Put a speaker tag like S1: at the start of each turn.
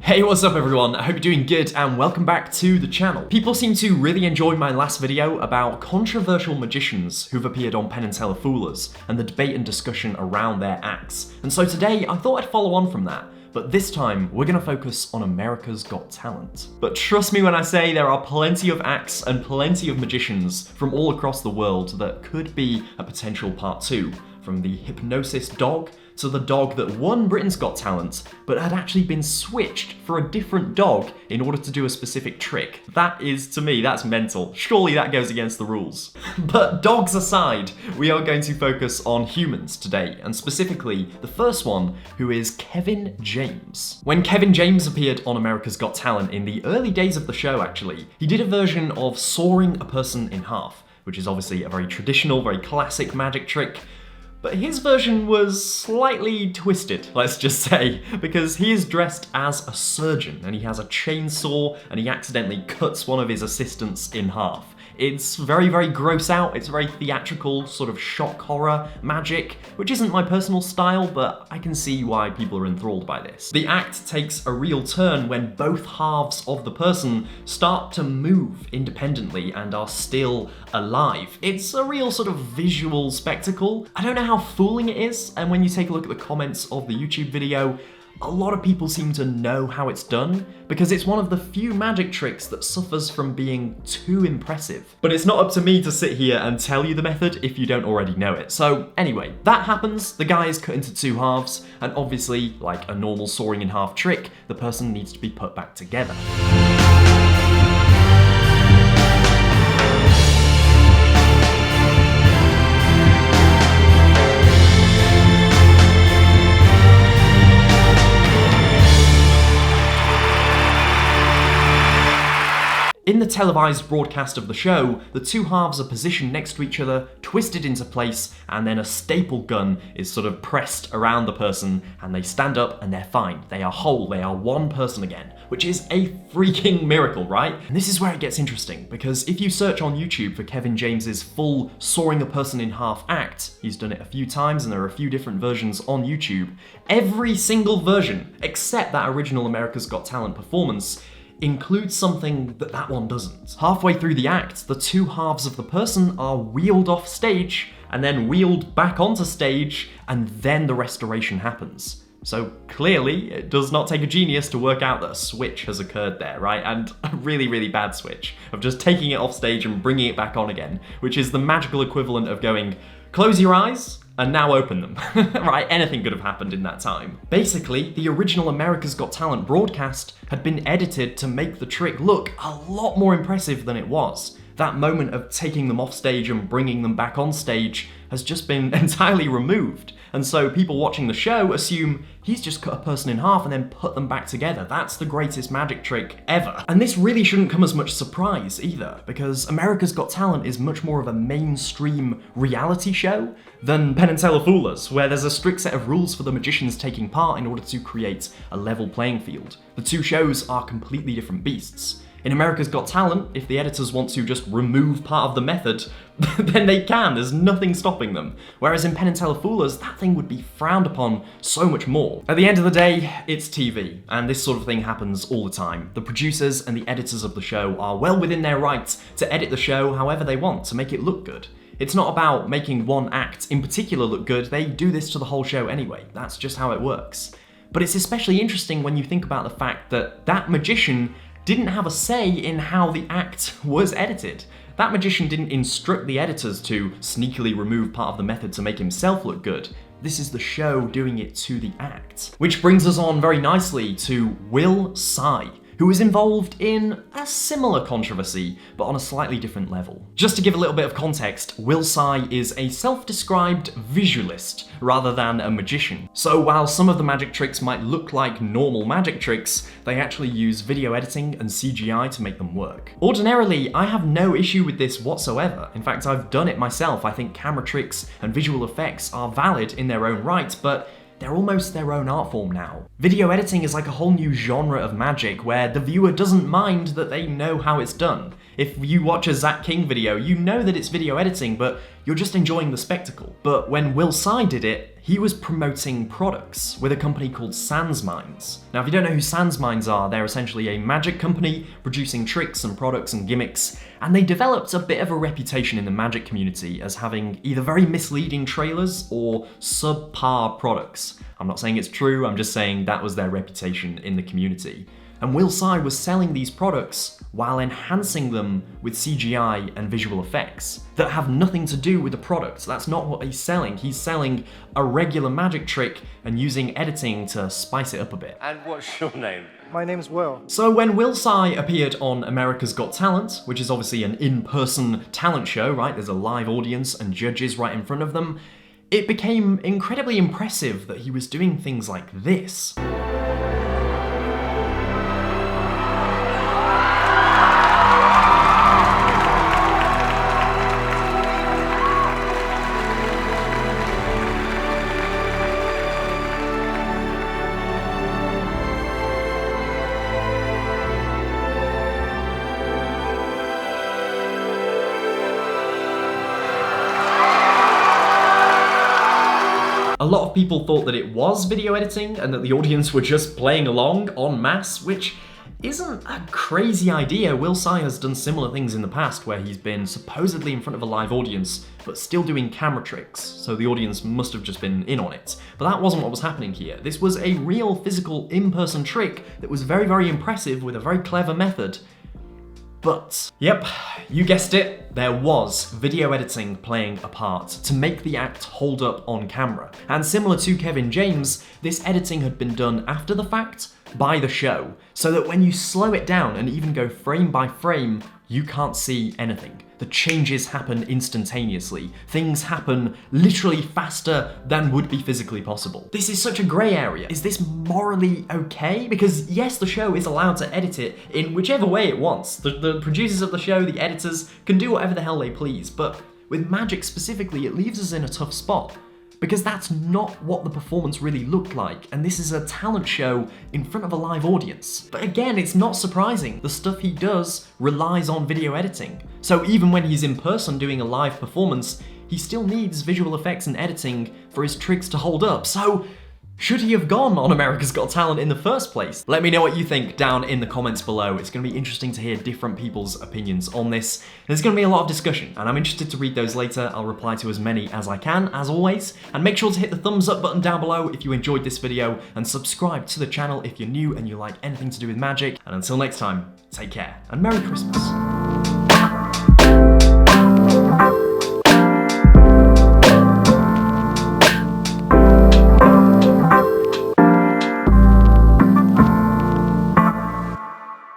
S1: Hey, what's up everyone? I hope you're doing good and welcome back to the channel. People seem to really enjoy my last video about controversial magicians who've appeared on Penn & Teller Foolers and the debate and discussion around their acts. And so today I thought I'd follow on from that. But this time, we're gonna focus on America's Got Talent. But trust me when I say there are plenty of acts and plenty of magicians from all across the world that could be a potential part 2. From the hypnosis dog to the dog that won Britain's Got Talent, but had actually been switched for a different dog in order to do a specific trick. That is, to me, that's mental. Surely that goes against the rules. But dogs aside, we are going to focus on humans today, and specifically the first one, who is Kevin James. When Kevin James appeared on America's Got Talent in the early days of the show, actually, he did a version of sawing a person in half, which is obviously a very traditional, very classic magic trick. But his version was slightly twisted, let's just say, because he is dressed as a surgeon and he has a chainsaw and he accidentally cuts one of his assistants in half. It's very, very gross out, it's very theatrical, sort of shock horror magic, which isn't my personal style, but I can see why people are enthralled by this. The act takes a real turn when both halves of the person start to move independently and are still alive. It's a real sort of visual spectacle. I don't know how fooling it is, and when you take a look at the comments of the YouTube video, a lot of people seem to know how it's done, because it's one of the few magic tricks that suffers from being too impressive. But it's not up to me to sit here and tell you the method if you don't already know it. So anyway, that happens, the guy is cut into two halves, and obviously, like a normal sawing in half trick, the person needs to be put back together. In the televised broadcast of the show, the two halves are positioned next to each other, twisted into place, and then a staple gun is sort of pressed around the person, and they stand up and they're fine. They are whole, they are one person again, which is a freaking miracle, right? And this is where it gets interesting, because if you search on YouTube for Kevin James's full sawing a person in half act, he's done it a few times and there are a few different versions on YouTube, every single version, except that original America's Got Talent performance, includes something that one doesn't. Halfway through the act, the two halves of the person are wheeled off stage and then wheeled back onto stage, and then the restoration happens. So clearly, it does not take a genius to work out that a switch has occurred there, right? And a really, really bad switch of just taking it off stage and bringing it back on again, which is the magical equivalent of going, close your eyes, and now open them. Right, anything could have happened in that time. Basically, the original America's Got Talent broadcast had been edited to make the trick look a lot more impressive than it was. That moment of taking them off stage and bringing them back on stage has just been entirely removed. And so people watching the show assume he's just cut a person in half and then put them back together. That's the greatest magic trick ever. And this really shouldn't come as much surprise either, because America's Got Talent is much more of a mainstream reality show than Penn & Teller Foolers, where there's a strict set of rules for the magicians taking part in order to create a level playing field. The two shows are completely different beasts. In America's Got Talent, if the editors want to just remove part of the method, then they can, there's nothing stopping them. Whereas in Penn & Teller Foolers, that thing would be frowned upon so much more. At the end of the day, it's TV, and this sort of thing happens all the time. The producers and the editors of the show are well within their rights to edit the show however they want to make it look good. It's not about making one act in particular look good, they do this to the whole show anyway. That's just how it works. But it's especially interesting when you think about the fact that that magician didn't have a say in how the act was edited. That magician didn't instruct the editors to sneakily remove part of the method to make himself look good. This is the show doing it to the act. Which brings us on very nicely to Will Tsai, who was involved in a similar controversy, but on a slightly different level. Just to give a little bit of context, Will Tsai is a self-described visualist rather than a magician. So while some of the magic tricks might look like normal magic tricks, they actually use video editing and CGI to make them work. Ordinarily, I have no issue with this whatsoever. In fact, I've done it myself. I think camera tricks and visual effects are valid in their own right, but they're almost their own art form now. Video editing is like a whole new genre of magic where the viewer doesn't mind that they know how it's done. If you watch a Zach King video, you know that it's video editing, but you're just enjoying the spectacle. But when Will Tsai did it, he was promoting products with a company called Sans Minds. Now, if you don't know who Sans Minds are, they're essentially a magic company producing tricks and products and gimmicks, and they developed a bit of a reputation in the magic community as having either very misleading trailers or subpar products. I'm not saying it's true, I'm just saying that was their reputation in the community. And Will Tsai was selling these products while enhancing them with CGI and visual effects that have nothing to do with the product. That's not what he's selling. He's selling a regular magic trick and using editing to spice it up a bit.
S2: And what's your name?
S3: My name's Will.
S1: So when Will Tsai appeared on America's Got Talent, which is obviously an in-person talent show, right? There's a live audience and judges right in front of them. It became incredibly impressive that he was doing things like this. A lot of people thought that it was video editing and that the audience were just playing along en masse, which isn't a crazy idea. Will Tsai has done similar things in the past where he's been supposedly in front of a live audience, but still doing camera tricks, so the audience must have just been in on it. But that wasn't what was happening here. This was a real physical in-person trick that was very, very impressive with a very clever method. But, yep, you guessed it, there was video editing playing a part to make the act hold up on camera. And similar to Kevin James, this editing had been done after the fact by the show, so that when you slow it down and even go frame by frame, you can't see anything. The changes happen instantaneously. Things happen literally faster than would be physically possible. This is such a grey area. Is this morally okay? Because yes, the show is allowed to edit it in whichever way it wants. The producers of the show, the editors, can do whatever the hell they please, but with magic specifically, it leaves us in a tough spot. Because that's not what the performance really looked like, and this is a talent show in front of a live audience. But again, it's not surprising. The stuff he does relies on video editing. So even when he's in person doing a live performance, he still needs visual effects and editing for his tricks to hold up. So should he have gone on America's Got Talent in the first place? Let me know what you think down in the comments below. It's going to be interesting to hear different people's opinions on this. There's going to be a lot of discussion, and I'm interested to read those later. I'll reply to as many as I can, as always. And make sure to hit the thumbs up button down below if you enjoyed this video, and subscribe to the channel if you're new and you like anything to do with magic. And until next time, take care, and Merry Christmas.